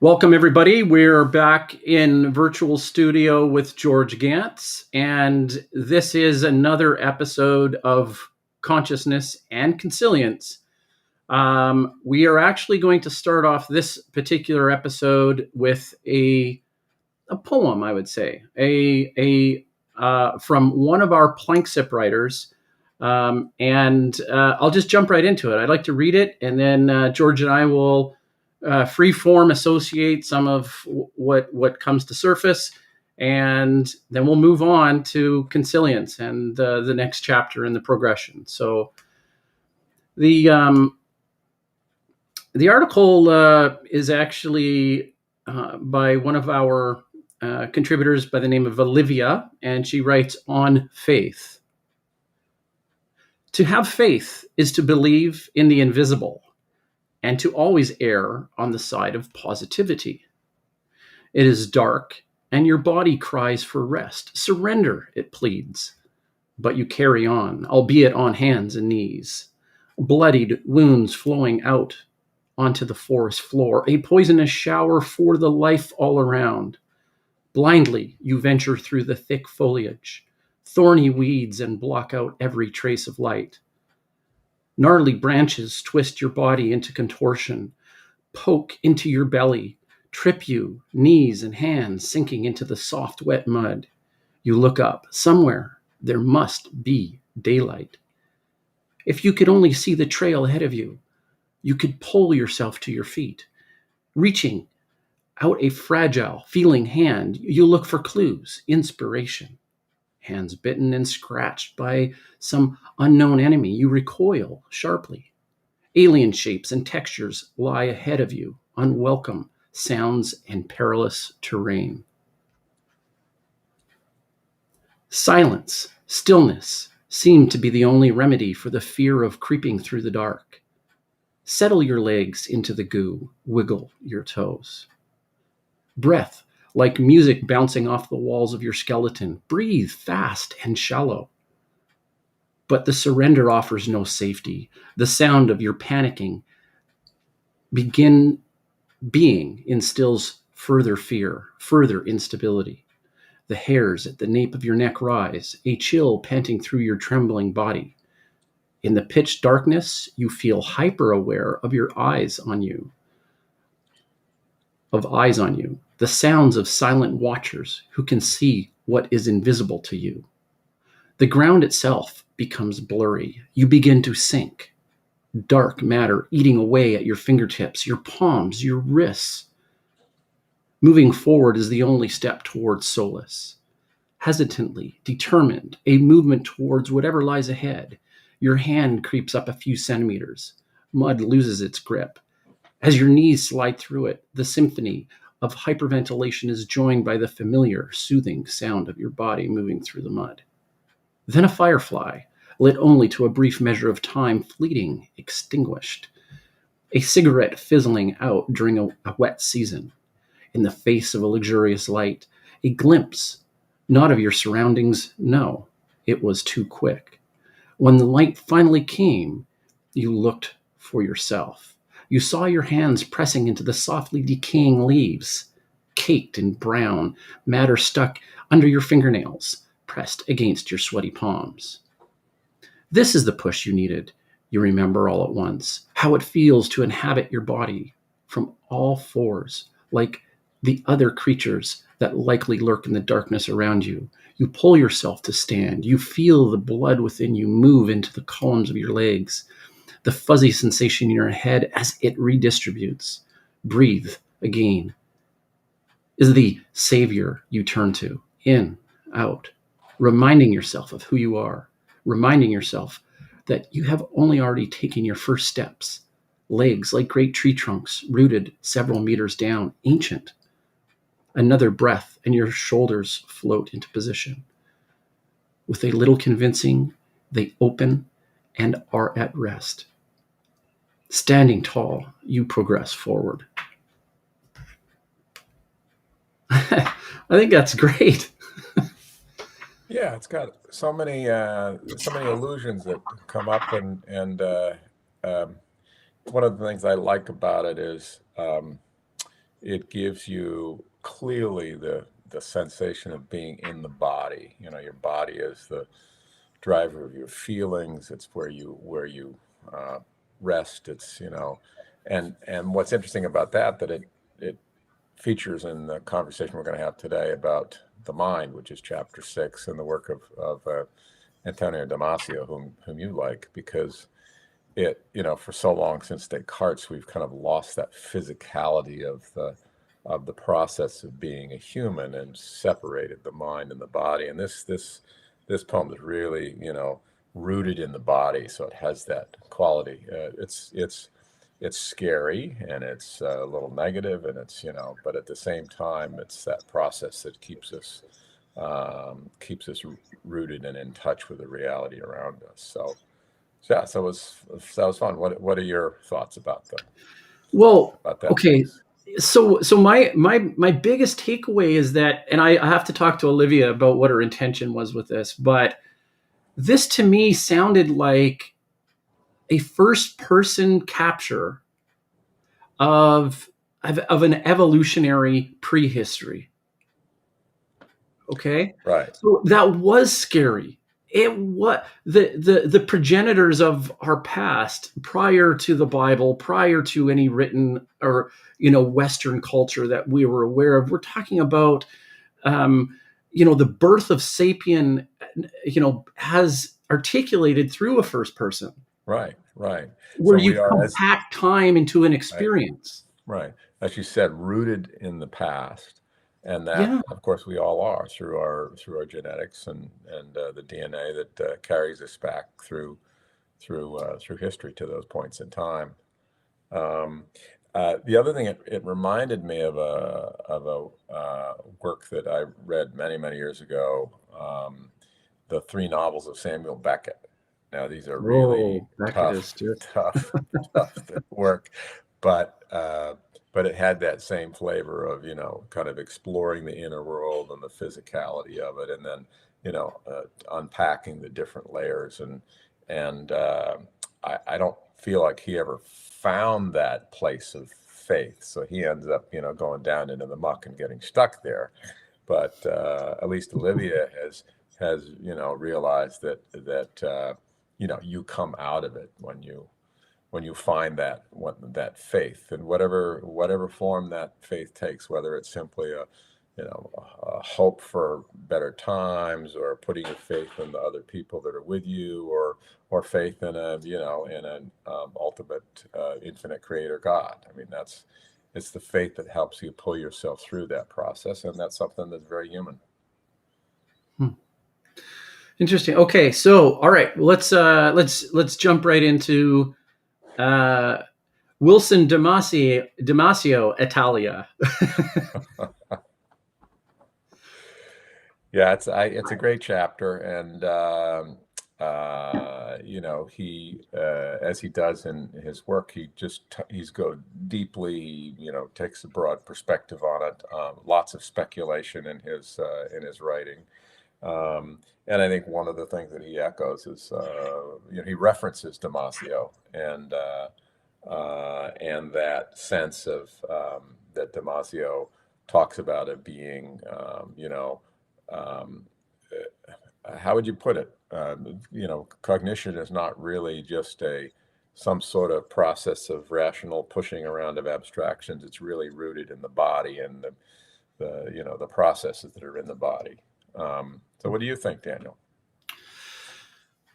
Welcome, everybody. We're back in virtual studio with George Gantz, and this is another episode of Consciousness and Consilience. We are actually going to start off this particular episode with a poem, I would say, from one of our planksip writers, and I'll just jump right into it. I'd like to read it, and then George and I will free form associate some of what comes to surface, and then we'll move on to Consilience and the next chapter in the progression. So the article is actually by one of our contributors by the name of Olivia, and she writes on faith. To have faith is to believe in the invisible, and to always err on the side of positivity. It is dark, and your body cries for rest. Surrender, it pleads. But you carry on, albeit on hands and knees. Bloodied wounds flowing out onto the forest floor, a poisonous shower for the life all around. Blindly, you venture through the thick foliage, thorny weeds, and block out every trace of light. Gnarly branches twist your body into contortion, poke into your belly, trip you, knees and hands sinking into the soft, wet mud. You look up. Somewhere there must be daylight. If you could only see the trail ahead of you, you could pull yourself to your feet. Reaching out a fragile, feeling hand, you look for clues, inspiration. Hands bitten and scratched by some unknown enemy, you recoil sharply. Alien shapes and textures lie ahead of you, unwelcome sounds and perilous terrain. Silence, stillness seem to be the only remedy for the fear of creeping through the dark. Settle your legs into the goo, wiggle your toes. Breath, like music bouncing off the walls of your skeleton. Breathe fast and shallow. But the surrender offers no safety. The sound of your panicking being instills further fear, further instability. The hairs at the nape of your neck rise, a chill panting through your trembling body. In the pitch darkness, you feel hyper-aware of your eyes on you. The sounds of silent watchers who can see what is invisible to you. The ground itself becomes blurry. You begin to sink. Dark matter eating away at your fingertips, your palms, your wrists. Moving forward is the only step towards solace. Hesitantly, determined, a movement towards whatever lies ahead. Your hand creeps up a few centimeters. Mud loses its grip. As your knees slide through it, the symphony of hyperventilation is joined by the familiar, soothing sound of your body moving through the mud. Then a firefly, lit only to a brief measure of time, fleeting, extinguished. A cigarette fizzling out during a wet season. In the face of a luxurious light, a glimpse, not of your surroundings, no, it was too quick. When the light finally came, you looked for yourself. You saw your hands pressing into the softly decaying leaves, caked in brown, matter stuck under your fingernails, pressed against your sweaty palms. This is the push you needed, you remember all at once, how it feels to inhabit your body from all fours, like the other creatures that likely lurk in the darkness around you. You pull yourself to stand. You feel the blood within you move into the columns of your legs, the fuzzy sensation in your head as it redistributes. Breathe again. Is the savior you turn to, in, out, reminding yourself of who you are, reminding yourself that you have only already taken your first steps, legs like great tree trunks rooted several meters down, ancient. Another breath and your shoulders float into position. With a little convincing, they open and are at rest. Standing tall, you progress forward. I think that's great. Yeah, it's got so many illusions that come up, and one of the things I like about it is it gives you clearly the sensation of being in the body. Your body is the driver of your feelings. It's where you uh, rest. It's and what's interesting about that it features in the conversation we're going to have today about the mind, which is chapter 6, and the work of Antonio Damasio, whom you like, because for so long since Descartes, we've kind of lost that physicality of the process of being a human and separated the mind and the body. And this poem is really, rooted in the body, so it has that quality. It's scary, and it's a little negative, and but at the same time, it's that process that keeps us rooted and in touch with the reality around us. So yeah, so that was fun. What are your thoughts about Well, that okay. piece? So my biggest takeaway is that, and I have to talk to Olivia about what her intention was with this, but this to me sounded like a first person capture of an evolutionary prehistory. Okay. Right. So that was scary. It what the progenitors of our past, prior to the Bible, prior to any written or Western culture that we were aware of, we're talking about the birth of sapien, has articulated through a first person, Right. Right. where So you we are, compact time into an right, experience. right, as you said, rooted in the past, and that, Yeah. of course, we all are through our genetics and the DNA that carries us back through history to those points in time. Um, the other thing, it reminded me of a work that I read many, many years ago, the three novels of Samuel Beckett. Now, these are really Oh, Beckett tough, is just. tough, tough work, but it had that same flavor of, kind of exploring the inner world and the physicality of it, and then, unpacking the different layers. And I don't feel like he ever found that place of faith. So he ends up, going down into the muck and getting stuck there. But at least Olivia has realized that you come out of it when you find that faith, and whatever form that faith takes, whether it's simply a hope for better times, or putting your faith in the other people that are with you, or faith in an ultimate infinite creator God. I mean, it's the faith that helps you pull yourself through that process, and that's something that's very human. Interesting. Okay, so all right, let's jump right into uh, Wilson Damasio, Italia. Yeah, it's a great chapter, and he as he does in his work, he's go deeply, takes a broad perspective on it. Lots of speculation in his writing, and I think one of the things that he echoes is he references Damasio, and that sense of that Damasio talks about it being, um, how would you put it? Cognition is not really just some sort of process of rational pushing around of abstractions. It's really rooted in the body and the processes that are in the body. So what do you think, Daniel?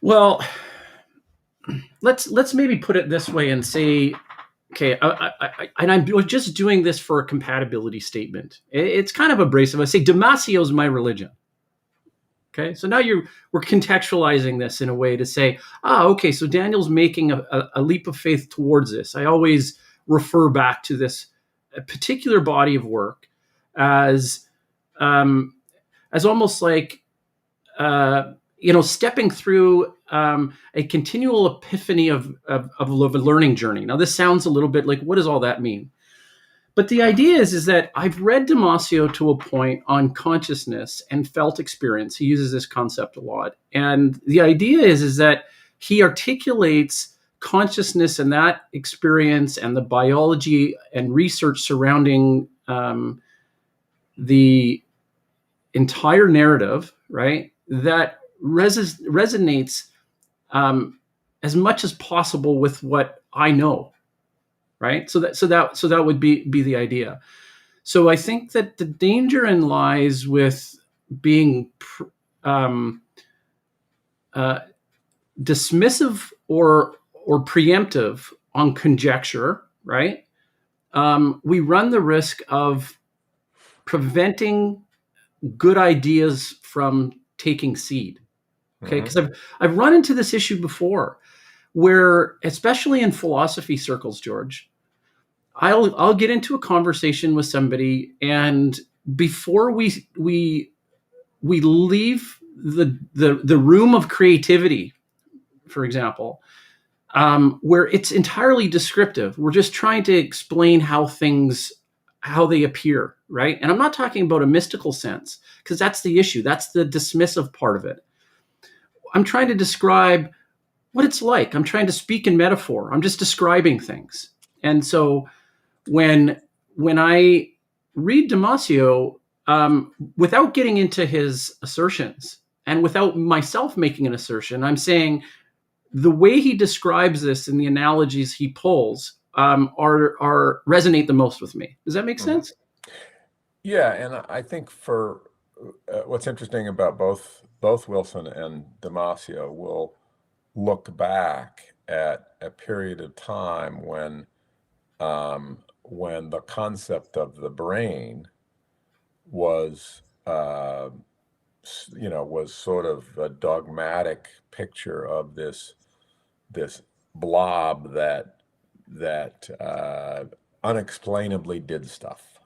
Well, let's maybe put it this way and say, okay, and I'm just doing this for a compatibility statement. It's kind of abrasive. I say Damasio is my religion. Okay, so now we're contextualizing this in a way to say, okay, so Daniel's making a leap of faith towards this. I always refer back to this particular body of work as almost like stepping through a continual epiphany of a learning journey. Now, this sounds a little bit like, what does all that mean? But the idea is that I've read Damasio to a point on consciousness and felt experience. He uses this concept a lot. And the idea is that he articulates consciousness and that experience and the biology and research surrounding the entire narrative, right, that resonates as much as possible with what I know, right? So that would be the idea. So I think that the danger lies with being um, uh, dismissive or preemptive on conjecture, right? We run the risk of preventing good ideas from taking seed. Okay, because I've run into this issue before, where especially in philosophy circles, George, I'll get into a conversation with somebody, and before we leave the room of creativity, for example, where it's entirely descriptive. We're just trying to explain how they appear, right? And I'm not talking about a mystical sense, because that's the issue. That's the dismissive part of it. I'm trying to describe what it's like. I'm trying to speak in metaphor. I'm just describing things. And so when I read Damasio, without getting into his assertions and without myself making an assertion, I'm saying the way he describes this and the analogies he pulls are resonate the most with me. Does that make sense? Yeah, and I think for what's interesting about both Wilson and Damasio will look back at a period of time when the concept of the brain was was sort of a dogmatic picture of this blob that unexplainably did stuff,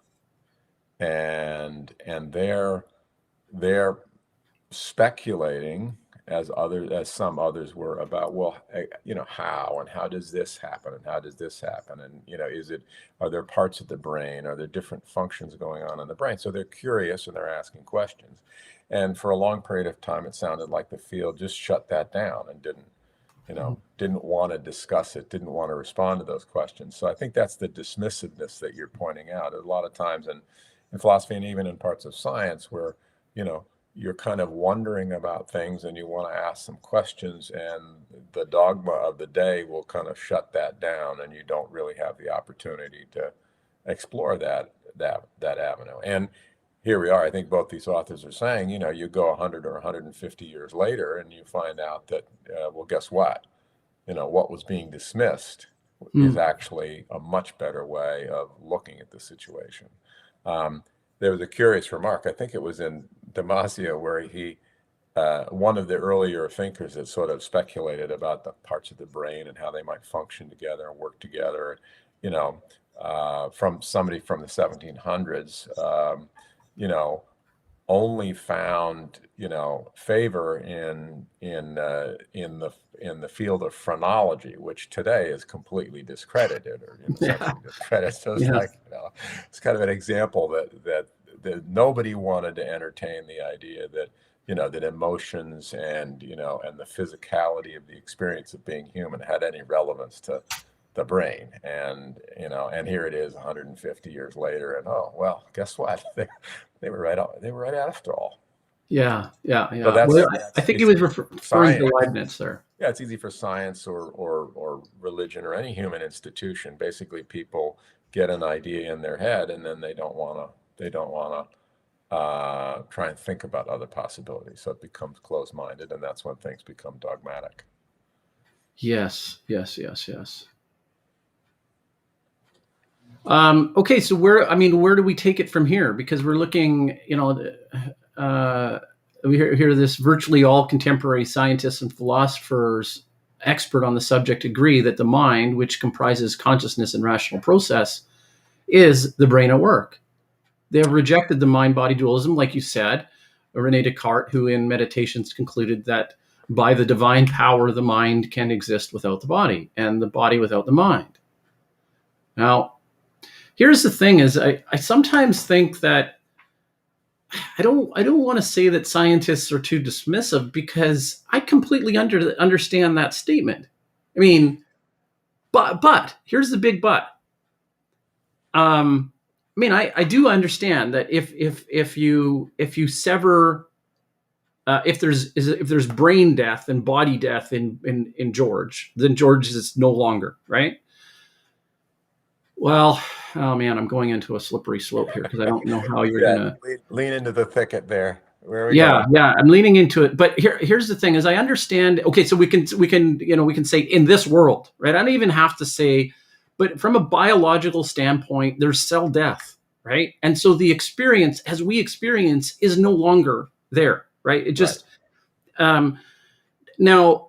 and they're speculating as some others were about, well, how does this happen, and how does this happen, and are there parts of the brain, are there different functions going on in the brain? So they're curious and they're asking questions, and for a long period of time it sounded like the field just shut that down and didn't want to discuss it, didn't want to respond to those questions. So I think that's the dismissiveness that you're pointing out. A lot of times in philosophy, and even in parts of science, where you're kind of wondering about things and you want to ask some questions, and the dogma of the day will kind of shut that down, and you don't really have the opportunity to explore that avenue. And here we are. I think both these authors are saying, you go 100 or 150 years later and you find out that, well, guess what? What was being dismissed is actually a much better way of looking at the situation. There was a curious remark, I think it was in Damasio, where he, one of the earlier thinkers that sort of speculated about the parts of the brain and how they might function together and work together, from somebody from the 1700s, only found favor in the field of phrenology, which today is completely discredited, or essentially discredited. So it's like it's kind of an example that nobody wanted to entertain the idea that that emotions and the physicality of the experience of being human had any relevance to the brain. And here it is 150 years later, and oh well, guess what? They were right. They were right after all. Yeah. So that's, well, I think he was referring to Leibniz there. Yeah, it's easy for science or religion or any human institution. Basically, people get an idea in their head, and then they don't want to try and think about other possibilities. So it becomes closed-minded, and that's when things become dogmatic. Yes. Okay, so where do we take it from here? Because we're looking, we hear this: virtually all contemporary scientists and philosophers expert on the subject agree that the mind, which comprises consciousness and rational process, is the brain at work. They have rejected the mind-body dualism, like you said, Rene Descartes, who in Meditations concluded that by the divine power, the mind can exist without the body, and the body without the mind. Now, here's the thing: is I sometimes think that I don't want to say that scientists are too dismissive, because I completely understand that statement. I mean, but here's the big but. mean, I do understand that if you sever, if there's brain death and body death in George, then George is no longer, right. Well, oh man, I'm going into a slippery slope here because I don't know how you're Yeah, gonna. lean into the thicket there. Where are we Yeah, going? yeah, I'm leaning into it. But here's the thing: is I understand. Okay, so we can say in this world, right? I don't even have to say, but from a biological standpoint, there's cell death, right? And so the experience, as we experience, is no longer there, right? It Right. just now.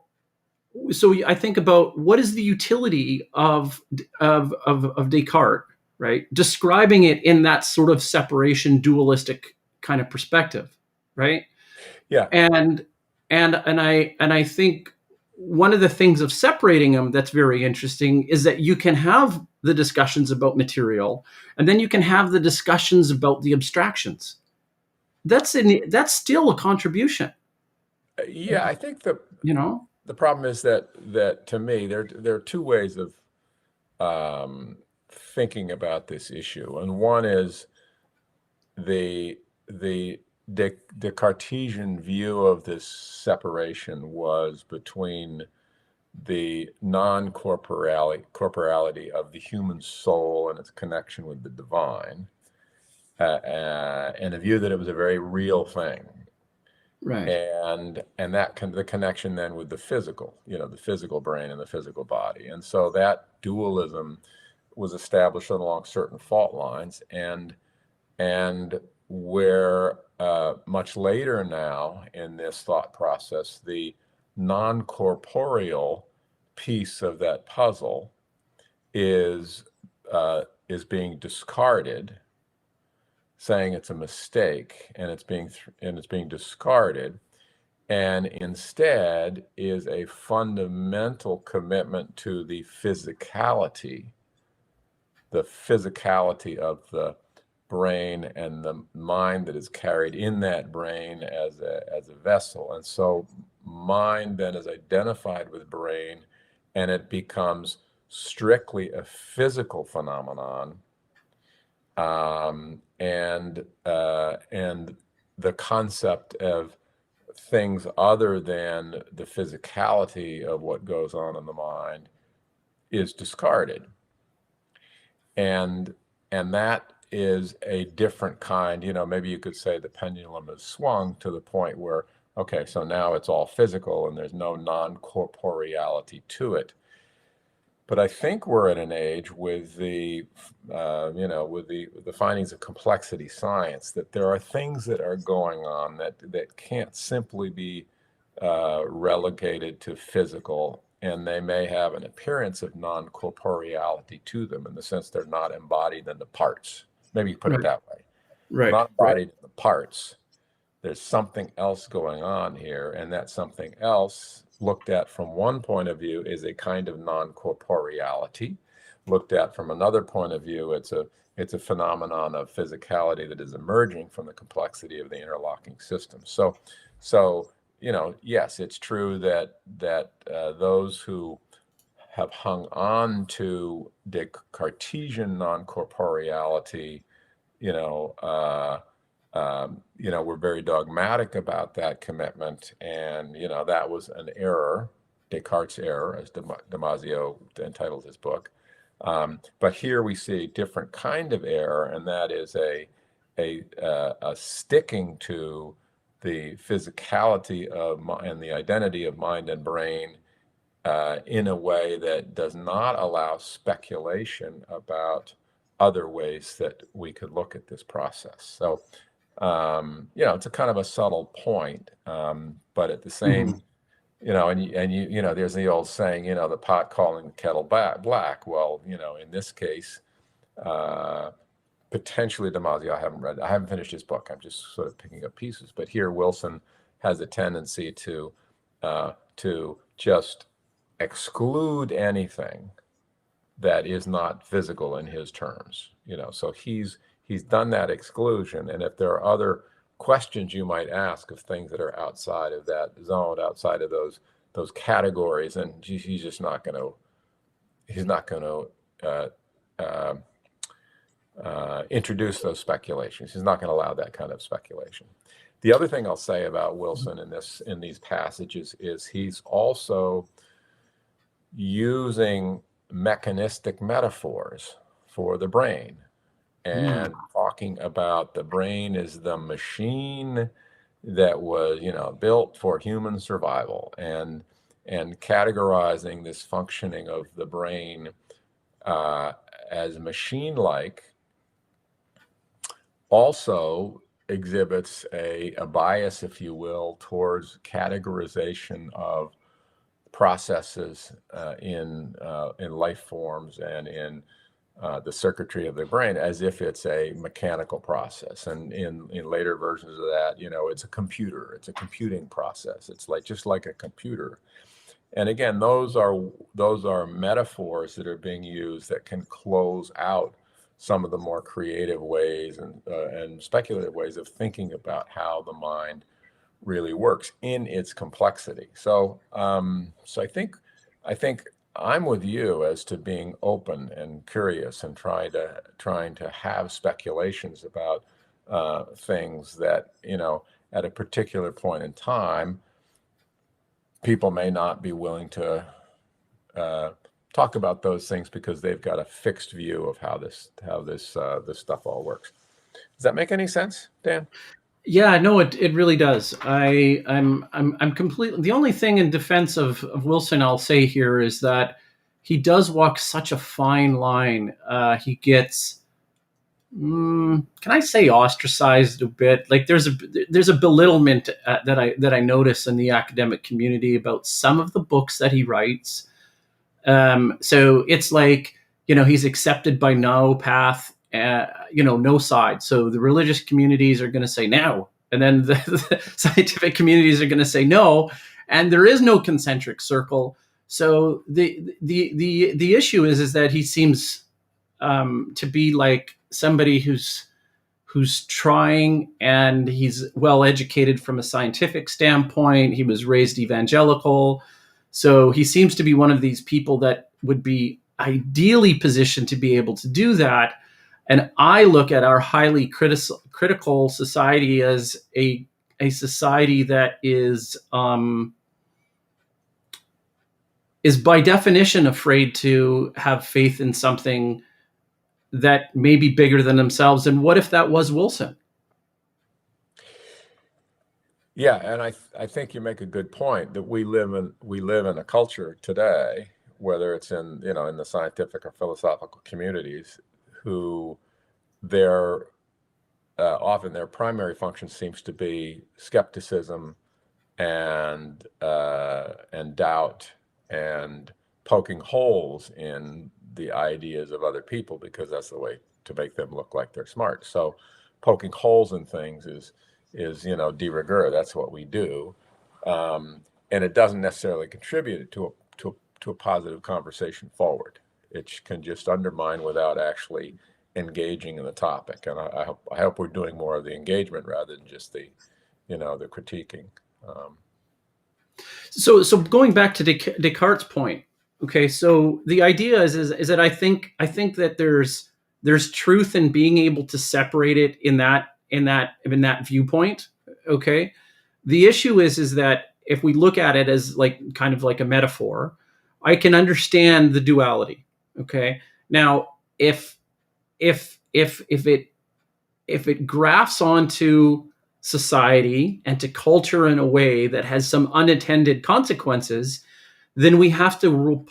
So I think about what is the utility of Descartes, right? Describing it in that sort of separation, dualistic kind of perspective, right? Yeah. and and I think one of the things of separating them that's very interesting is that you can have the discussions about material, and then you can have the discussions about the abstractions. That's still a contribution, Yeah, I think you know. the problem is that to me there are two ways of um, thinking about this issue, and one is the the Cartesian view of this separation was between the corporality of the human soul and its connection with the divine, and a view that it was a very real thing, Right. and that the connection then with the physical, the physical brain and the physical body, and so that dualism was established along certain fault lines, and where much later now in this thought process, the non-corporeal piece of that puzzle is is being discarded, saying it's a mistake, and it's being discarded, and instead is a fundamental commitment to the physicality of the brain and the mind that is carried in that brain as a vessel. And so mind then is identified with brain, and it becomes strictly a physical phenomenon, and the concept of things other than the physicality of what goes on in the mind is discarded, and that is a different kind. Maybe you could say the pendulum has swung to the point where, okay, so now it's all physical and there's no non-corporeality to it. But I think we're at an age with with the findings of complexity science, that there are things that are going on that can't simply be relegated to physical, and they may have an appearance of non-corporeality to them in the sense they're not embodied in the parts. Maybe you put it Right. that way. Right. Not Right. embodied in the parts. There's something else going on here, and that something else, looked at from one point of view, is a kind of non-corporeality. Looked at from another point of view, it's a phenomenon of physicality that is emerging from the complexity of the interlocking system. So yes, it's true that those who have hung on to the Cartesian non-corporeality, we're very dogmatic about that commitment, and that was an error, Descartes' error, as Damasio entitled his book. But here we see a different kind of error, and that is a sticking to the physicality and the identity of mind and brain in a way that does not allow speculation about other ways that we could look at this process. So it's a kind of a subtle point, but at the Mhm. same, there's the old saying, the pot calling the kettle black. Well, in this case, uh, potentially Damasio, I haven't finished his book. I'm just sort of picking up pieces. But here, Wilson has a tendency to just exclude anything that is not physical in his terms. So he's done that exclusion, and if there are other questions you might ask of things that are outside of that zone, outside of those categories, and he's just not going to introduce those speculations. He's not going to allow that kind of speculation. The other thing I'll say about Wilson in these passages is he's also using mechanistic metaphors for the brain and talking about the brain as the machine that was, built for human survival, and categorizing this functioning of the brain as machine-like also exhibits a bias, if you will, towards categorization of processes in life forms and in the circuitry of the brain as if it's a mechanical process. And in later versions of that, it's a computer, it's a computing process. It's just like a computer. And again, those are metaphors that are being used that can close out some of the more creative ways and speculative ways of thinking about how the mind really works in its complexity. So I think I'm with you as to being open and curious and trying to have speculations about things that, at a particular point in time, people may not be willing to talk about those things because they've got a fixed view of how this stuff all works. Does that make any sense, Dan? Yeah, no, it really does. I'm completely. The only thing in defense of Wilson I'll say here is that he does walk such a fine line. He gets, can I say, ostracized a bit? Like there's a belittlement that I notice in the academic community about some of the books that he writes. So it's like, he's accepted by no path, no side. So the religious communities are going to say no, and then the scientific communities are going to say no, and there is no concentric circle. So the issue is that he seems to be like somebody who's trying, and he's well educated from a scientific standpoint. He was raised evangelical. So he seems to be one of these people that would be ideally positioned to be able to do that. And I look at our highly critical society as a society that is by definition afraid to have faith in something that may be bigger than themselves. And what if that was Wilson? Yeah, and I think you make a good point that we live in a culture today, whether it's in the scientific or philosophical communities, who often their primary function seems to be skepticism and doubt and poking holes in the ideas of other people because that's the way to make them look like they're smart. So poking holes in things is de rigueur. That's what we do, and it doesn't necessarily contribute to a positive conversation forward. It can just undermine without actually engaging in the topic. And I hope we're doing more of the engagement rather than just the critiquing. So going back to Descartes' point, okay. So the idea is that I think that there's truth in being able to separate it in that viewpoint. Okay. The issue is that if we look at it as kind of like a metaphor, I can understand the duality. Okay. Now, if it grafts onto society and to culture in a way that has some unintended consequences, then we have to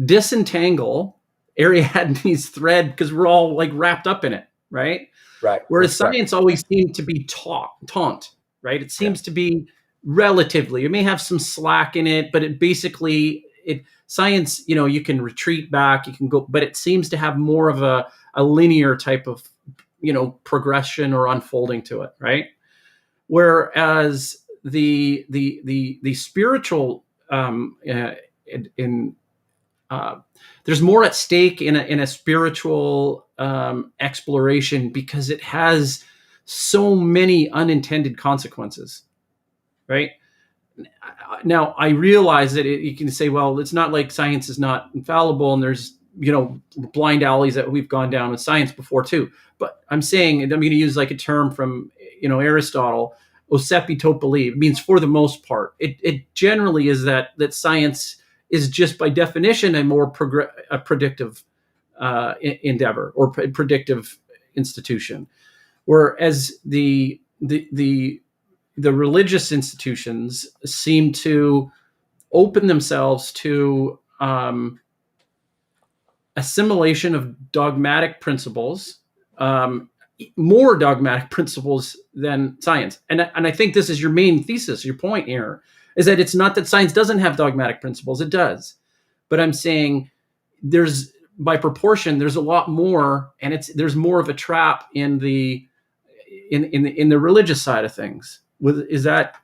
disentangle Ariadne's thread because we're all wrapped up in it, right? Right. Whereas science always seemed to be taunt, right? It seems to be relatively. It may have some slack in it, but science, you can retreat back, you can go, but it seems to have more of a linear type of, progression or unfolding to it, right? Whereas the spiritual, there's more at stake in a spiritual exploration because it has so many unintended consequences, right? Now, I realize that you can say, well, it's not like science is not infallible and there's blind alleys that we've gone down in science before too. But I'm saying, and I'm going to use like a term from Aristotle, "Osepi to believe" means for the most part. It generally is that science is just by definition a more a predictive endeavor or predictive institution, whereas the religious institutions seem to open themselves to assimilation of dogmatic principles, more dogmatic principles than science. And I think this is your main thesis, your point here, is that it's not that science doesn't have dogmatic principles. It does. But I'm saying there's, by proportion, there's a lot more, and there's more of a trap in the religious side of things. Would that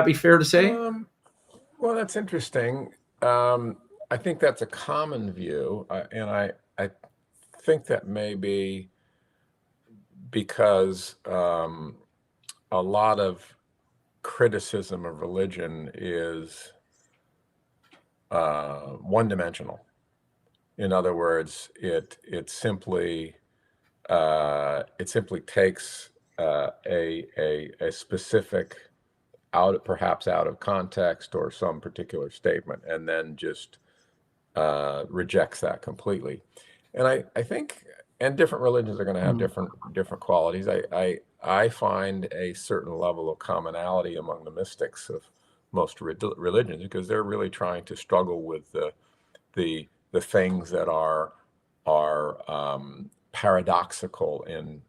be fair to say? Well, that's interesting. I think that's a common view, and I think that may be because a lot of criticism of religion is one-dimensional. In other words, it simply takes a specific, perhaps out of context or some particular statement, and then just rejects that completely. And I think, and different religions are going to have different qualities. I find a certain level of commonality among the mystics of most religions, because they're really trying to struggle with the things that are paradoxical in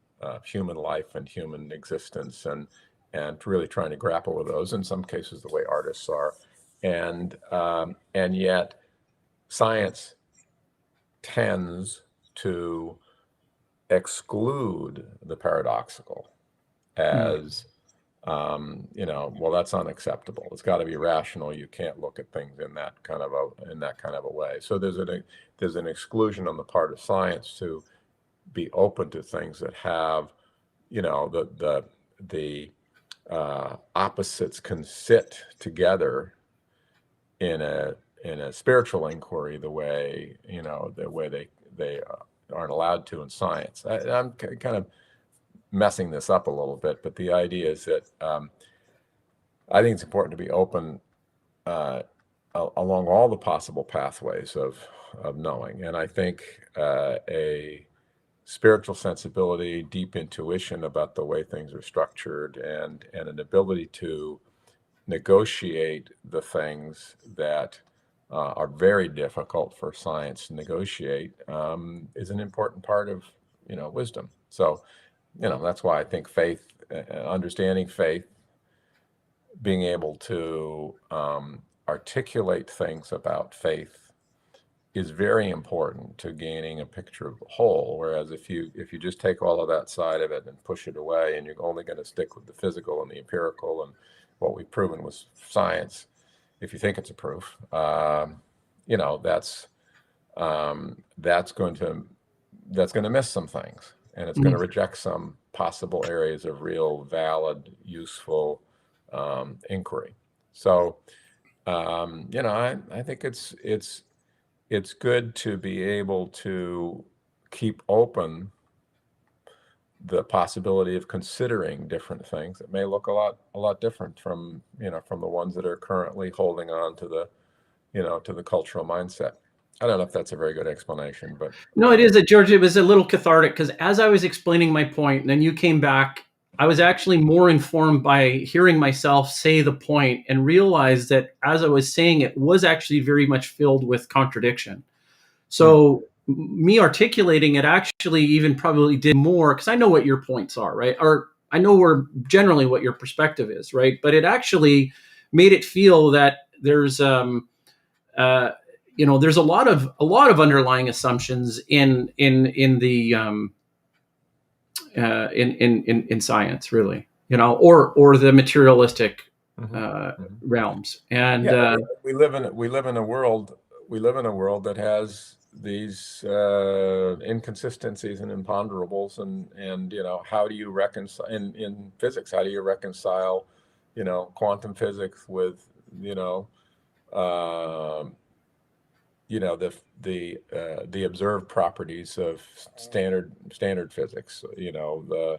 human life and human existence, and really trying to grapple with those. In some cases, the way artists are, and yet science tends to exclude the paradoxical as well, that's unacceptable. It's got to be rational. You can't look at things in that kind of a way. So there's an exclusion on the part of science to be open to things that have, the opposites can sit together in a spiritual inquiry the way they aren't allowed to in science. I'm kind of messing this up a little bit, but the idea is that I think it's important to be open along all the possible pathways of knowing. And I think a spiritual sensibility, deep intuition about the way things are structured, and an ability to negotiate the things that are very difficult for science to negotiate is an important part of wisdom. So that's why I think faith, understanding faith, being able to articulate things about faith is very important to gaining a picture of the whole. Whereas if you just take all of that side of it and push it away, and you're only going to stick with the physical and the empirical and what we've proven was science, if you think it's a proof, that's going to miss some things, and it's going to reject some possible areas of real, valid, useful inquiry. So, I think it's good to be able to keep open the possibility of considering different things that may look a lot different from the ones that are currently holding on to the cultural mindset. I don't know if that's a very good explanation, but no, it is. George, it was a little cathartic, because as I was explaining my point, and then you came back, I was actually more informed by hearing myself say the point, and realized that as I was saying it was actually very much filled with contradiction. So me articulating it actually even probably did more, because I know what your points are, right? Or I know where generally what your perspective is, right? But it actually made it feel that there's there's a lot of underlying assumptions in science, really, or the materialistic realms. And we live in a world that has these inconsistencies and imponderables, and how do you reconcile in physics? How do you reconcile quantum physics with the observed properties of standard physics, the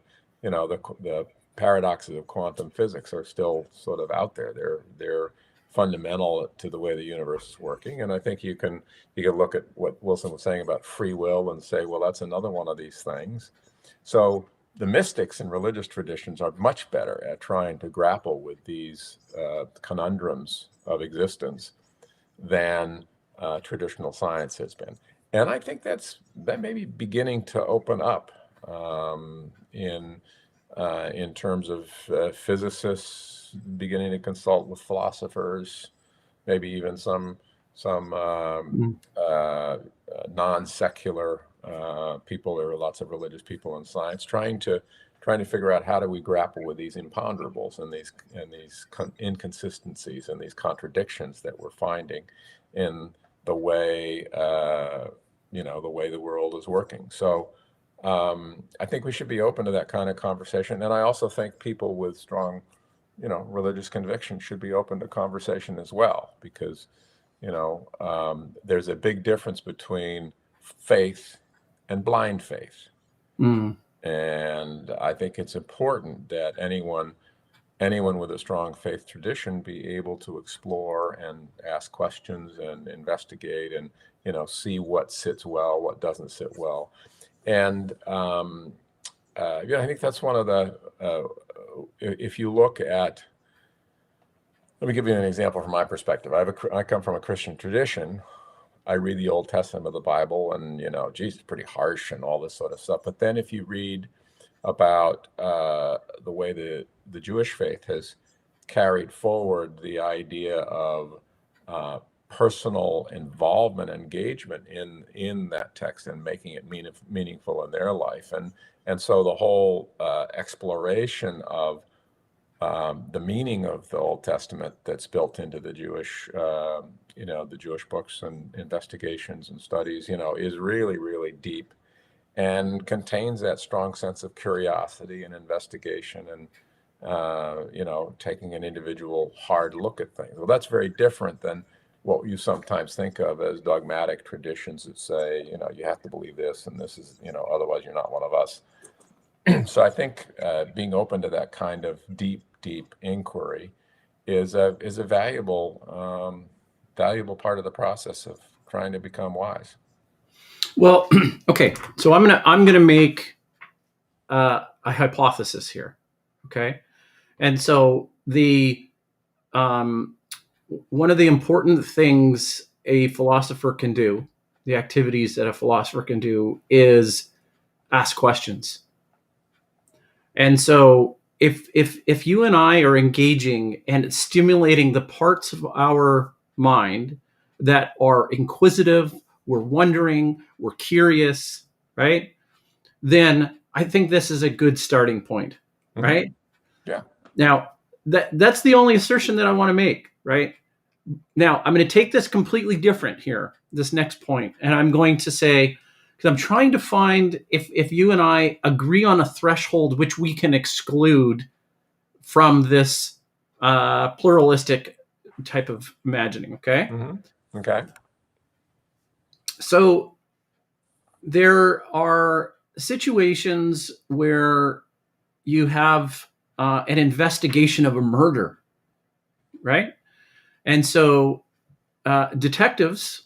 paradoxes of quantum physics are still sort of out there. They're fundamental to the way the universe is working. And I think you can look at what Wilson was saying about free will and say, well, that's another one of these things. So the mystics in religious traditions are much better at trying to grapple with these conundrums of existence than traditional science has been. And I think that may be beginning to open up in terms of physicists beginning to consult with philosophers, maybe even some non-secular people. There are lots of religious people in science trying to figure out how do we grapple with these imponderables and these inconsistencies and these contradictions that we're finding in the way the way the world is working. So I think we should be open to that kind of conversation, and I also think people with strong religious conviction should be open to conversation as well, because there's a big difference between faith and blind faith. And I think it's important that anyone with a strong faith tradition be able to explore and ask questions and investigate and see what sits well, what doesn't sit well. And I think that's one of the if you look at, let me give you an example from my perspective. I come from a Christian tradition. I read the Old Testament of the Bible, and Jesus is pretty harsh and all this sort of stuff. But then if you read about the way the Jewish faith has carried forward the idea of personal involvement, engagement in that text and making it meaningful in their life, and so the whole exploration of the meaning of the Old Testament that's built into the Jewish the Jewish books and investigations and studies is really, really deep and contains that strong sense of curiosity and investigation and taking an individual hard look at things. Well, that's very different than what you sometimes think of as dogmatic traditions that say, you have to believe this and this is, otherwise you're not one of us. So I think being open to that kind of deep inquiry is a valuable part of the process of trying to become wise. Well, okay. So I'm gonna make a hypothesis here. Okay, and so the one of the important things a philosopher can do, the activities that a philosopher can do, is ask questions. And so if you and I are engaging and stimulating the parts of our mind that are inquisitive, we're wondering, we're curious, right? Then I think this is a good starting point, right? Mm-hmm. Yeah. Now, that's the only assertion that I want to make, right? Now, I'm going to take this completely different here, this next point, and I'm going to say, because I'm trying to find if you and I agree on a threshold which we can exclude from this pluralistic type of imagining, okay? Mm-hmm. Okay. So there are situations where you have an investigation of a murder, right? And so detectives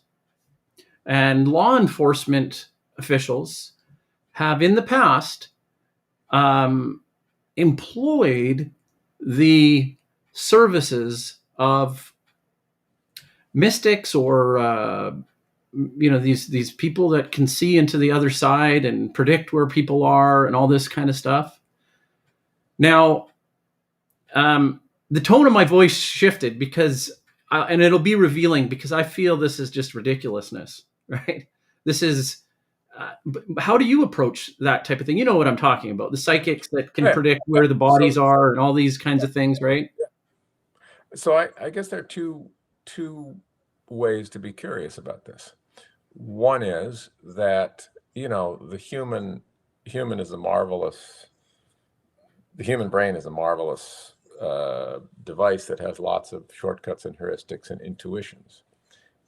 and law enforcement officials have in the past employed the services of mystics or these people that can see into the other side and predict where people are and all this kind of stuff. Now, the tone of my voice shifted because, and it'll be revealing because I feel this is just ridiculousness, right? This is, how do you approach that type of thing? You know what I'm talking about. The psychics that can predict where the bodies are and all these kinds of things, right? So I guess there are two ways to be curious about this. One is that, the human brain is a marvelous device that has lots of shortcuts and heuristics and intuitions.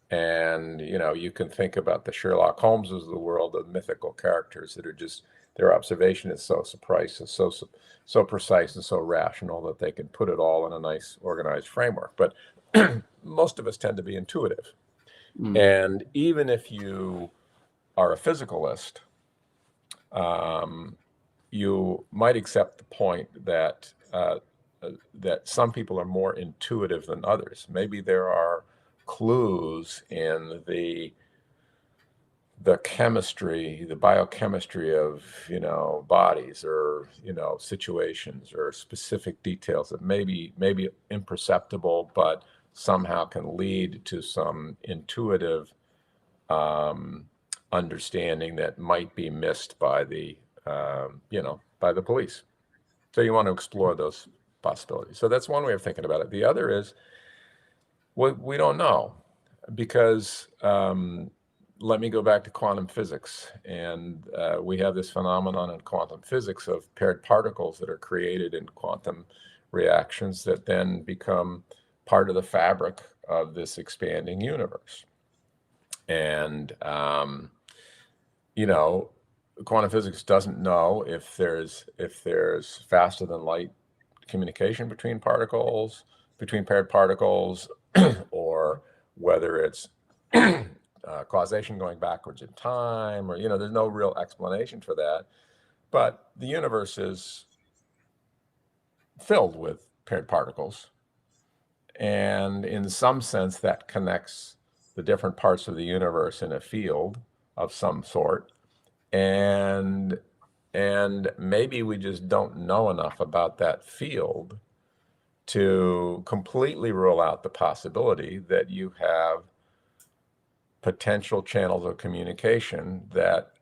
And, you can think about the Sherlock Holmeses of the world, of mythical characters that are just, their observation is so surprise and so precise and so rational that they can put it all in a nice organized framework. But most of us tend to be intuitive. Mm. And even if you are a physicalist, you might accept the point that some people are more intuitive than others. Maybe there are clues in the chemistry, the biochemistry of, bodies, or, situations, or specific details that maybe imperceptible, but somehow can lead to some intuitive um, understanding that might be missed by by the police. So you want to explore those possibilities. So that's one way of thinking about it. The other is, we don't know, because let me go back to quantum physics. And we have this phenomenon in quantum physics of paired particles that are created in quantum reactions that then become part of the fabric of this expanding universe. And, quantum physics doesn't know if there's faster than light communication between paired particles, or whether it's causation going backwards in time, or, there's no real explanation for that. But the universe is filled with paired particles. And in some sense, that connects the different parts of the universe in a field of some sort. And maybe we just don't know enough about that field to completely rule out the possibility that you have potential channels of communication that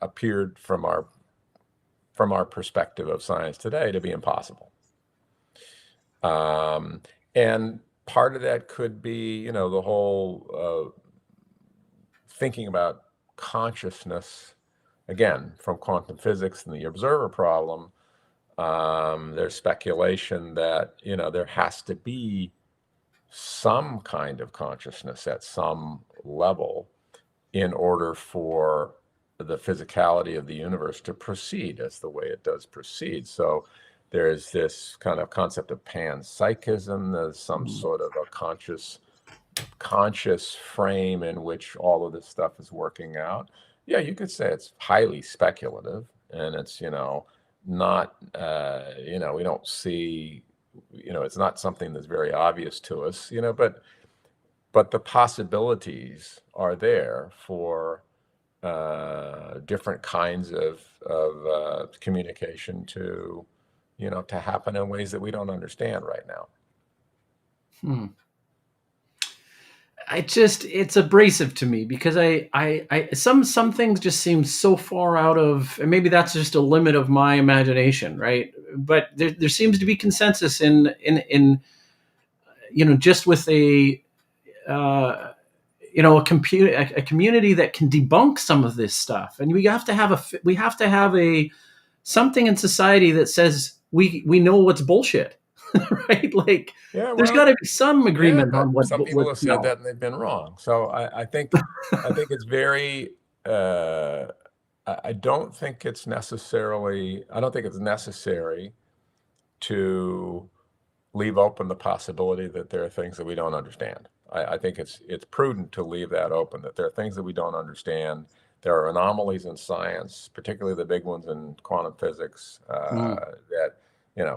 appeared from our perspective of science today to be impossible. And part of that could be, the whole thinking about consciousness, again, from quantum physics and the observer problem. There's speculation that, there has to be some kind of consciousness at some level in order for the physicality of the universe to proceed as the way it does proceed. So there's this kind of concept of panpsychism. There's some sort of a conscious frame in which all of this stuff is working out. Yeah, you could say it's highly speculative, and it's, not, we don't see, it's not something that's very obvious to us, but the possibilities are there for different kinds of communication to happen in ways that we don't understand right now. Hmm. It's abrasive to me because some things just seem so far out of, and maybe that's just a limit of my imagination, right? But there seems to be consensus in just with uh, a community that can debunk some of this stuff, and we have to have a something in society that says we know what's bullshit, right? Like, Yeah, there's got well, to be some yeah, agreement but on some people what have said no. that and they've been wrong. So I think it's very. I don't think it's necessarily. I don't think it's necessary to leave open the possibility that there are things that we don't understand. I think it's prudent to leave that open, that there are things that we don't understand. There are anomalies in science, particularly the big ones in quantum physics, Mm. that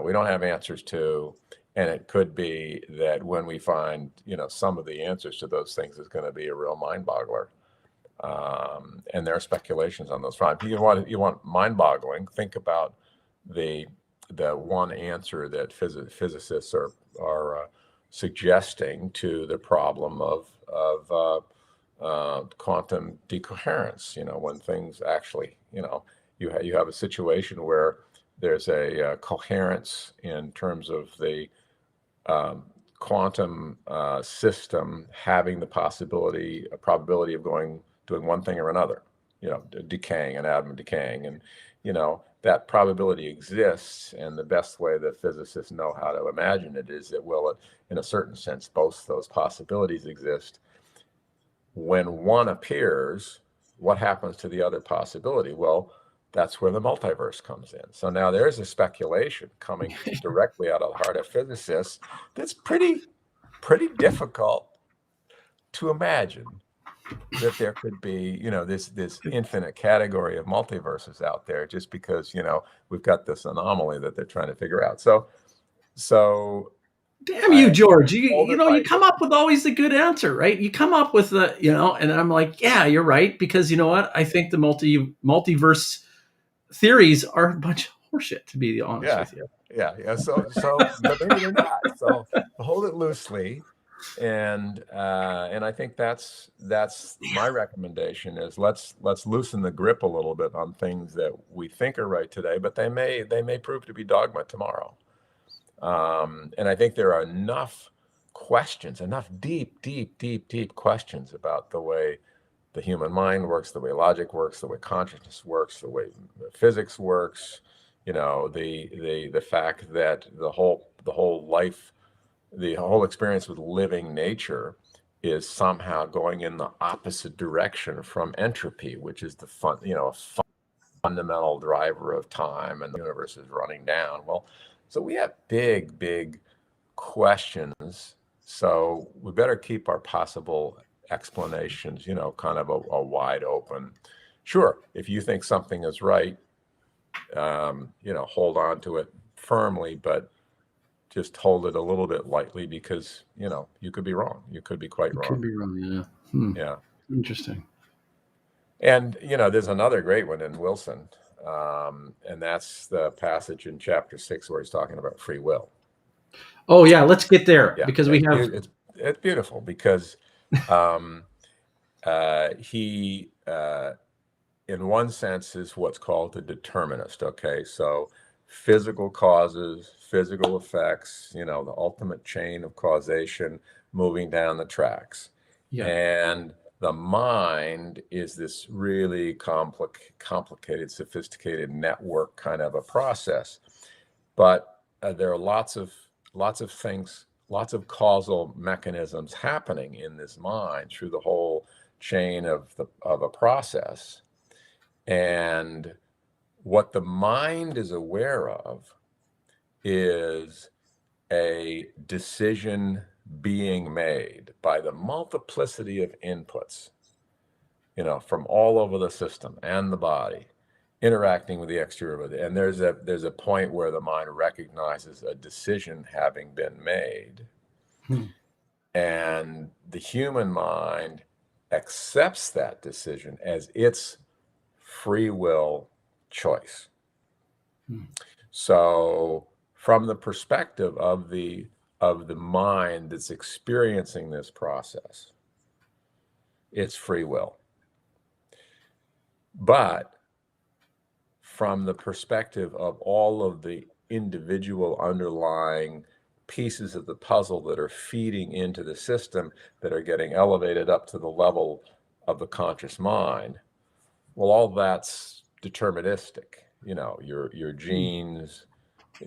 we don't have answers to. And it could be that when we find some of the answers to those things is going to be a real mind boggler. And there are speculations on those fronts. You want mind boggling. Think about the one answer that physicists are suggesting to the problem of quantum decoherence. When things actually, you have a situation where there's a coherence in terms of the quantum system having the a probability of doing one thing or another, decaying, an atom decaying, and that probability exists. And the best way that physicists know how to imagine it is that, well, in a certain sense, both those possibilities exist. when one appears, what happens to the other possibility? Well, that's where the multiverse comes in. So now there's a speculation coming directly out of the heart of physicists that's pretty difficult to imagine, that there could be, this infinite category of multiverses out there, just because, we've got this anomaly that they're trying to figure out. So Damn you, I George. hold You it know, you like come up with always the good answer, right? You come up with the, and I'm like, yeah, you're right. Because you know what? I think the multiverse theories are a bunch of horseshit, to be honest yeah, with you. yeah. So, but maybe they're not. So hold it loosely, and I think that's my recommendation is let's loosen the grip a little bit on things that we think are right today, but they may prove to be dogma tomorrow. And I think there are enough questions, enough deep questions about the way the human mind works, the way logic works, the way consciousness works, the way physics works. The fact that the whole life, the whole experience with living nature is somehow going in the opposite direction from entropy, which is the fundamental driver of time, and the universe is running down. Well, so we have big questions. So we better keep our possible explanations, kind of a wide open. Sure, if you think something is right, hold on to it firmly, but just hold it a little bit lightly, because, you could be wrong. You could be quite You wrong. could be wrong. Yeah. Yeah. Interesting. And, there's another great one in Wilson, and that's the passage in chapter 6 where he's talking about free will. Oh yeah, let's get there Yeah, because we have. it's beautiful, because um, he, in one sense, is what's called a determinist. Okay, so physical causes, physical effects, the ultimate chain of causation moving down the tracks. Yeah. And the mind is this really complicated, sophisticated network kind of a process. But there are lots of things, lots of causal mechanisms happening in this mind through the whole chain of a process. And what the mind is aware of is a decision being made by the multiplicity of inputs, from all over the system and the body, interacting with the exterior with it. And there's a point where the mind recognizes a decision having been made. And the human mind accepts that decision as its free will choice. So from the perspective of the mind that's experiencing this process, it's free will. But from the perspective of all of the individual underlying pieces of the puzzle that are feeding into the system, that are getting elevated up to the level of the conscious mind, well, all that's deterministic. Your genes,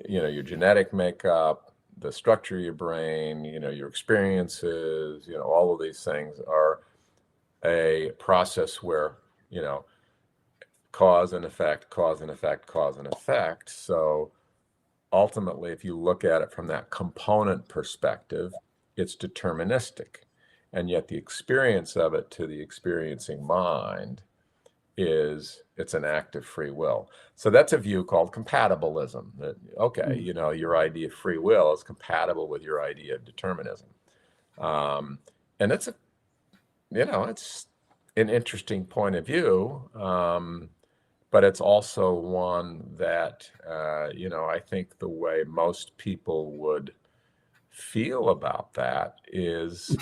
your genetic makeup, the structure of your brain, your experiences, all of these things are a process where, cause and effect, cause and effect, cause and effect. So ultimately, if you look at it from that component perspective, it's deterministic. And yet the experience of it to the experiencing mind it's an act of free will. So that's a view called compatibilism. That, okay, your idea of free will is compatible with your idea of determinism. And it's an interesting point of view. But it's also one that, I think the way most people would feel about that is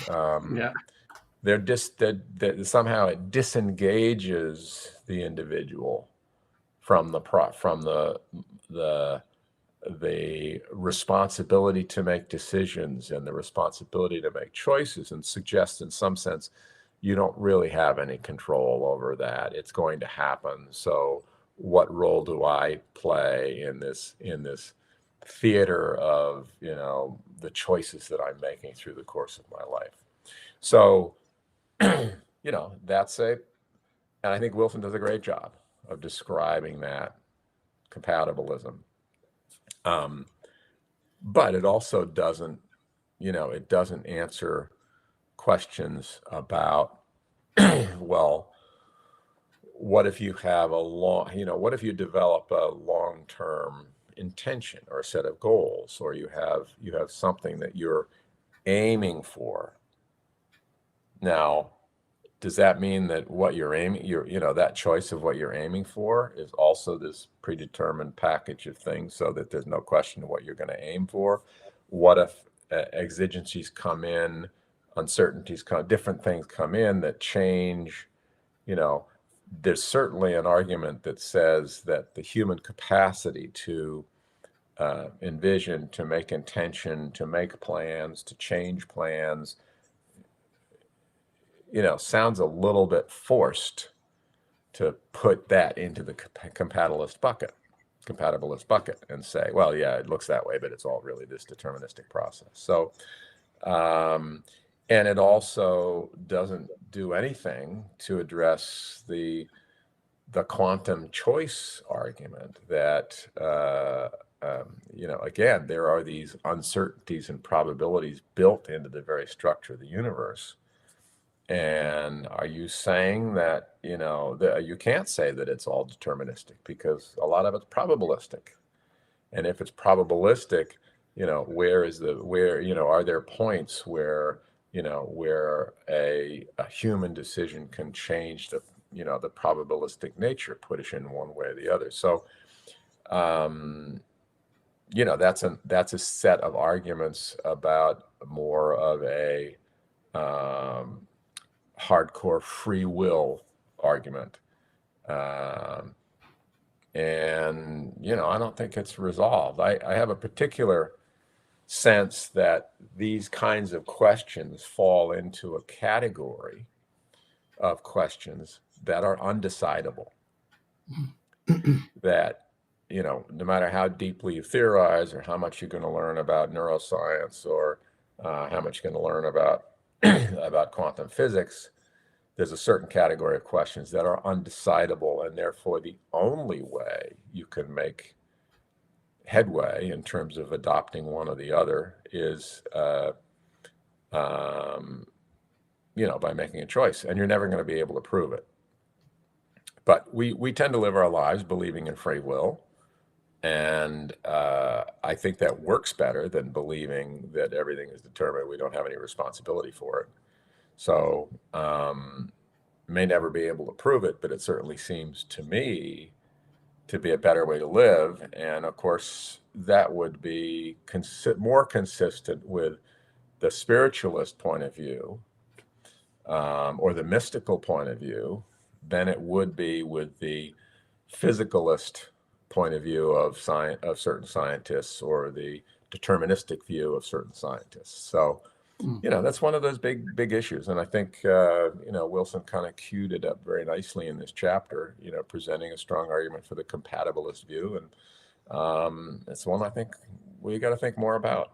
that somehow it disengages the individual from the responsibility to make decisions and the responsibility to make choices, and suggests in some sense you don't really have any control over that. It's going to happen. So what role do I play in this theater of, the choices that I'm making through the course of my life? So and I think Wilson does a great job of describing that compatibilism. But it also doesn't, it doesn't answer questions about, well, what if you have what if you develop a long-term intention or a set of goals, or you have something that you're aiming for. Now, does that mean that what you're aiming, that choice of what you're aiming for is also this predetermined package of things so that there's no question of what you're going to aim for? What if exigencies come in, uncertainties come, different things come in that change, there's certainly an argument that says that the human capacity to envision, to make intention, to make plans, to change plans, sounds a little bit forced to put that into the compatibilist bucket and say, well, yeah, it looks that way, but it's all really this deterministic process. So, and it also doesn't do anything to address the quantum choice argument that, again, there are these uncertainties and probabilities built into the very structure of the universe. And are you saying that, that you can't say that it's all deterministic, because a lot of it's probabilistic. And if it's probabilistic, are there points where, where a human decision can change the probabilistic nature, push in one way or the other. So, that's a set of arguments about more of a hardcore free will argument. And, I don't think it's resolved. I have a particular sense that these kinds of questions fall into a category of questions that are undecidable. That, no matter how deeply you theorize or how much you're going to learn about neuroscience or how much you're going to learn about about quantum physics, there's a certain category of questions that are undecidable, and therefore the only way you can make headway in terms of adopting one or the other is by making a choice, and you're never going to be able to prove it. But we tend to live our lives believing in free will, and I think that works better than believing that everything is determined. We don't have any responsibility for it. So may never be able to prove it, but it certainly seems to me to be a better way to live. And of course, that would be more consistent with the spiritualist point of view or the mystical point of view than it would be with the physicalist point of view of certain scientists, or the deterministic view of certain scientists. So, that's one of those big issues. And I think, Wilson kind of queued it up very nicely in this chapter, presenting a strong argument for the compatibilist view. And it's one I think we got to think more about.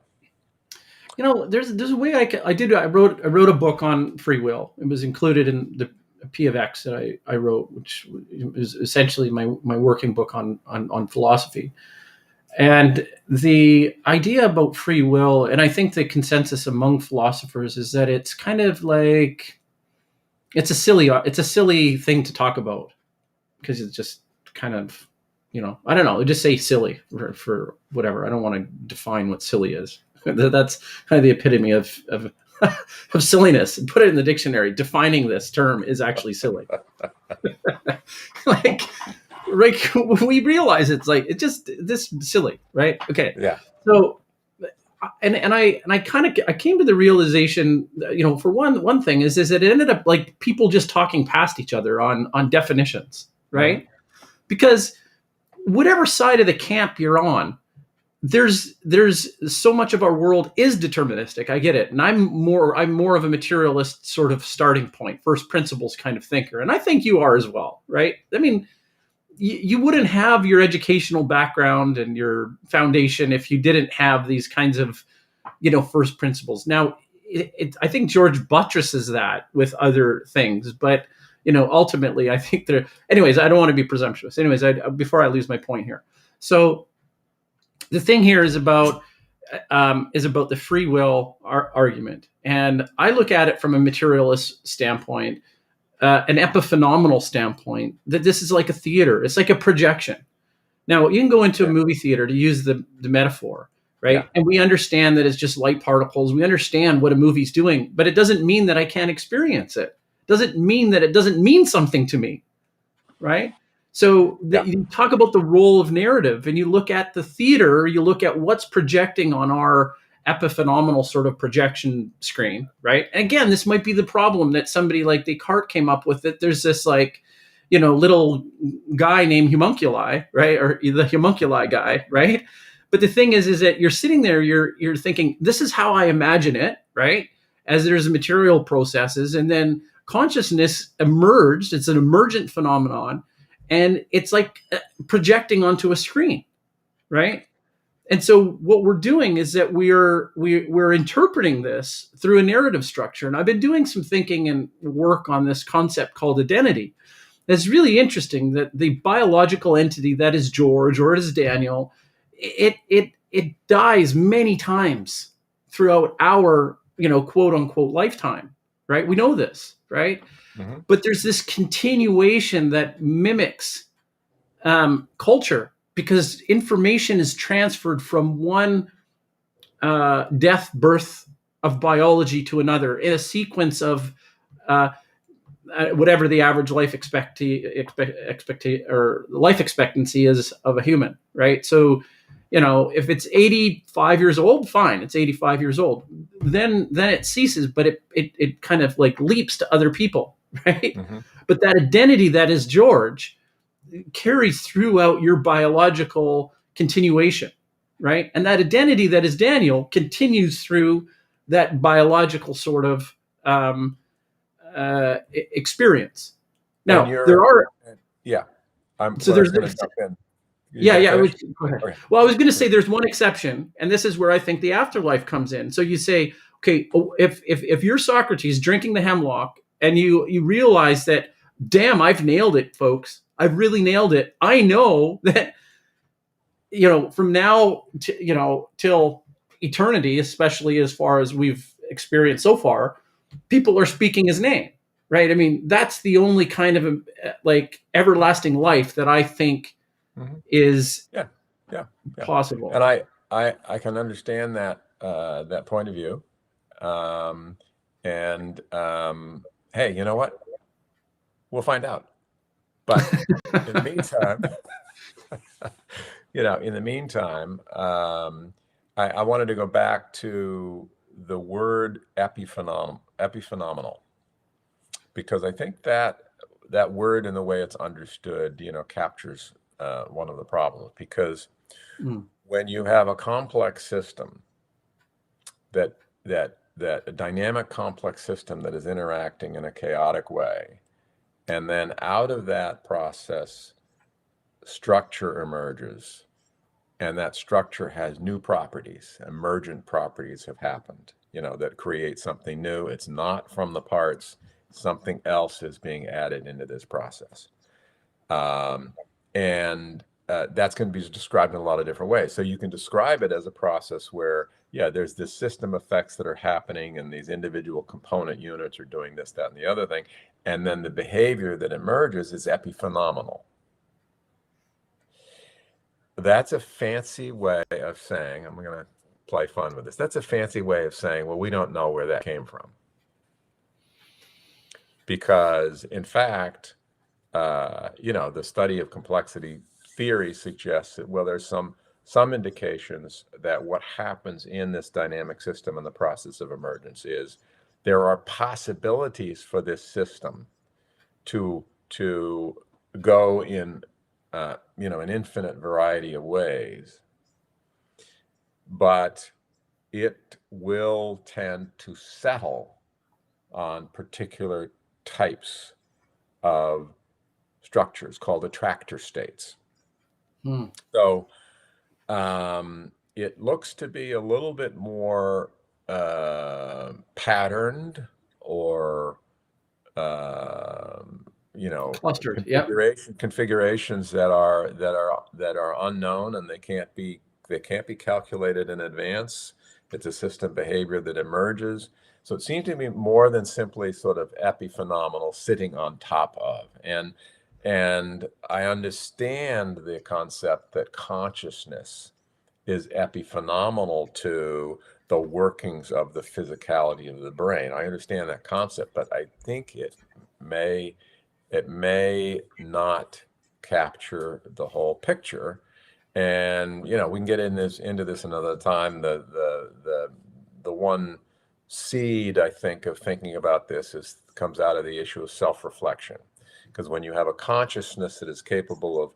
There's a way I wrote a book on free will. It was included in the P of X that I wrote, which is essentially my working book on philosophy. And the idea about free will, and I think the consensus among philosophers is that it's kind of like it's a silly thing to talk about, because it's just kind of, I don't know, just say silly for whatever. I don't want to define what silly is. That's kind of the epitome of of silliness. Put it in the dictionary. Defining this term is actually silly. like we realize it's just this silly, right? Okay. Yeah. So, and I came to the realization, for one thing is that it ended up like people just talking past each other on definitions, right? Mm-hmm. Because whatever side of the camp you're on, there's so much of our world is deterministic. I get it. And I'm more of a materialist sort of starting point, first principles kind of thinker. And I think you are as well, right? I mean, you wouldn't have your educational background and your foundation if you didn't have these kinds of, first principles. Now, I think George buttresses that with other things, but ultimately, I think there. Anyways, I don't want to be presumptuous. Anyways, before I lose my point here, so the thing here is about the free will argument, and I look at it from a materialist standpoint, an epiphenomenal standpoint. That this is like a theater. It's like a projection. Now, you can go into a movie theater, to use the metaphor, right? Yeah. And we understand that it's just light particles. We understand what a movie's doing, but it doesn't mean that I can't experience it. It doesn't mean that it doesn't mean something to me, right? So you talk about the role of narrative, and you look at the theater, you look at what's projecting on our epiphenomenal sort of projection screen, right? And again, this might be the problem that somebody like Descartes came up with, that there's this like, little guy named homunculi, right? Or the homunculi guy, right? But the thing is that you're sitting there, you're thinking, this is how I imagine it, right? As there's material processes, and then consciousness emerged. It's an emergent phenomenon, and it's like projecting onto a screen, right? And so what we're doing is that we're interpreting this through a narrative structure. And I've been doing some thinking and work on this concept called identity. It's really interesting that the biological entity that is George, or it is Daniel, it dies many times throughout our quote unquote lifetime, right? We know this, right? Mm-hmm. But there's this continuation that mimics culture, because information is transferred from one death birth of biology to another in a sequence of whatever the average life or life expectancy is of a human, right? So, if it's 85 years old, fine, it's 85 years old. Then it ceases, but it kind of like leaps to other people, right? Mm-hmm. But that identity that is George carries throughout your biological continuation, right? And that identity that is Daniel continues through that biological sort of experience. Now, there are yeah. I so was there's going to jump in. yeah. Finish? Go ahead. Okay. Well, I was going to say there's one exception, and this is where I think the afterlife comes in. So you say, okay, if you're Socrates drinking the hemlock, and you realize that, damn, I've nailed it, folks. I've really nailed it. I know that from now to till eternity, especially as far as we've experienced so far, people are speaking his name, right? I mean, that's the only kind of like everlasting life that I think is possible. And I can understand that that point of view. Hey, you know what? We'll find out. But in the meantime, I wanted to go back to the word epiphenomenal, because I think that word and the way it's understood, captures one of the problems. Because when you have a complex system, that a dynamic complex system that is interacting in a chaotic way, and then out of that process, structure emerges, and that structure has new properties, emergent properties have happened, that create something new. It's not from the parts, something else is being added into this process. And that's going to be described in a lot of different ways. So you can describe it as a process where, there's this system effects that are happening, and these individual component units are doing this, that, and the other thing. And then the behavior that emerges is epiphenomenal. That's a fancy way of saying, I'm going to play fun with this. That's a fancy way of saying, well, we don't know where that came from. Because, in fact, the study of complexity theory suggests that, well, there's some indications that what happens in this dynamic system in the process of emergence is there are possibilities for this system to go in an infinite variety of ways, but it will tend to settle on particular types of structures called attractor states. So it looks to be a little bit more patterned or um, Clustered. Yep. configurations that are unknown, and they can't be calculated in advance. It's a system behavior that emerges. So it seems to be more than simply sort of epiphenomenal sitting on top of. And I understand the concept that consciousness is epiphenomenal to the workings of the physicality of the brain. I understand that concept, but I think may it may not capture the whole picture. And we can get into this another time. The one seed, I think, of thinking about this comes out of the issue of self-reflection, because when you have a consciousness that is capable of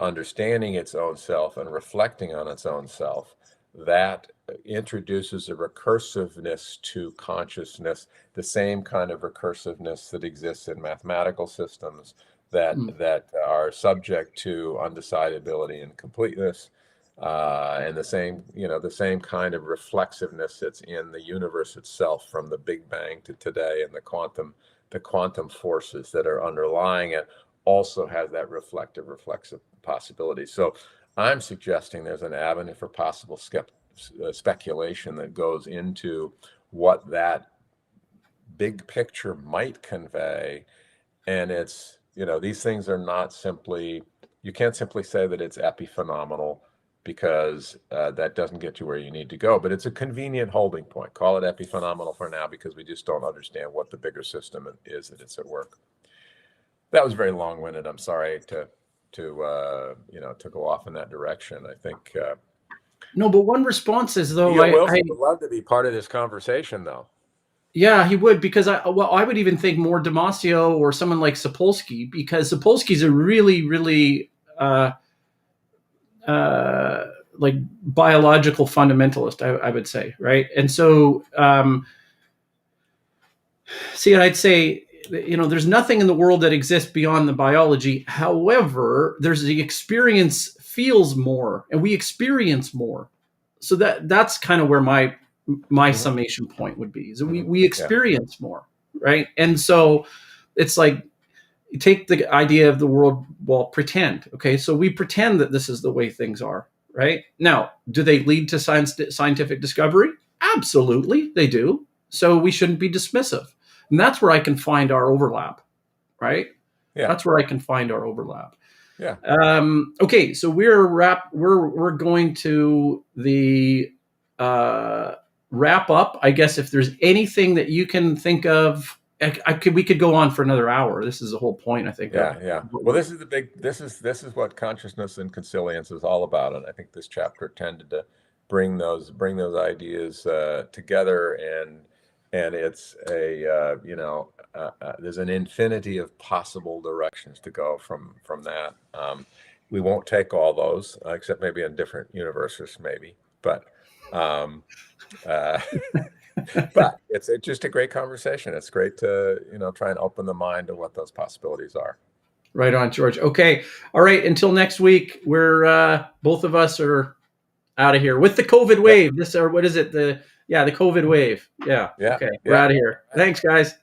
understanding its own self and reflecting on its own self, that introduces a recursiveness to consciousness, the same kind of recursiveness that exists in mathematical systems that are subject to undecidability and completeness, and the same kind of reflexiveness that's in the universe itself, from the Big Bang to today, and the quantum forces that are underlying it also has that reflexive possibility. So I'm suggesting there's an avenue for possible speculation that goes into what that big picture might convey. And these things are not simply, you can't simply say that it's epiphenomenal, because that doesn't get you where you need to go. But it's a convenient holding point. Call it epiphenomenal for now, because we just don't understand what the bigger system is that it's at work. That was very long-winded. I'm sorry to go off in that direction. I think. No, but one response is, though, Wilson would love to be part of this conversation, though. Yeah, he would, because I would even think more Damasio or someone like Sapolsky, because Sapolsky's a really, really like biological fundamentalist, I would say, right? And so, I'd say, there's nothing in the world that exists beyond the biology. However, there's the experience feels more, and we experience more. So that's kind of where my summation point would be, is that we experience more, right? And so it's like, you take the idea of the world, well, pretend. Okay, so we pretend that this is the way things are, right? Now, do they lead to scientific discovery? Absolutely, they do. So we shouldn't be dismissive. And that's where I can find our overlap, right? Yeah. That's where I can find our overlap. Yeah. Okay, so we're going to the wrap up. I guess if there's anything that you can think of, we could go on for another hour. This is the whole point, I think. Yeah. Well, this is what consciousness and consilience is all about, and I think this chapter tended to bring those ideas together, and it's there's an infinity of possible directions to go from that. We won't take all those, except maybe in different universes, maybe, but. But it's just a great conversation. It's great to try and open the mind to what those possibilities are. Right on, George. Okay, all right. Until next week, we're both of us are out of here with the COVID wave. What is it? The COVID wave. Yeah. Okay, we're out of here. Thanks, guys.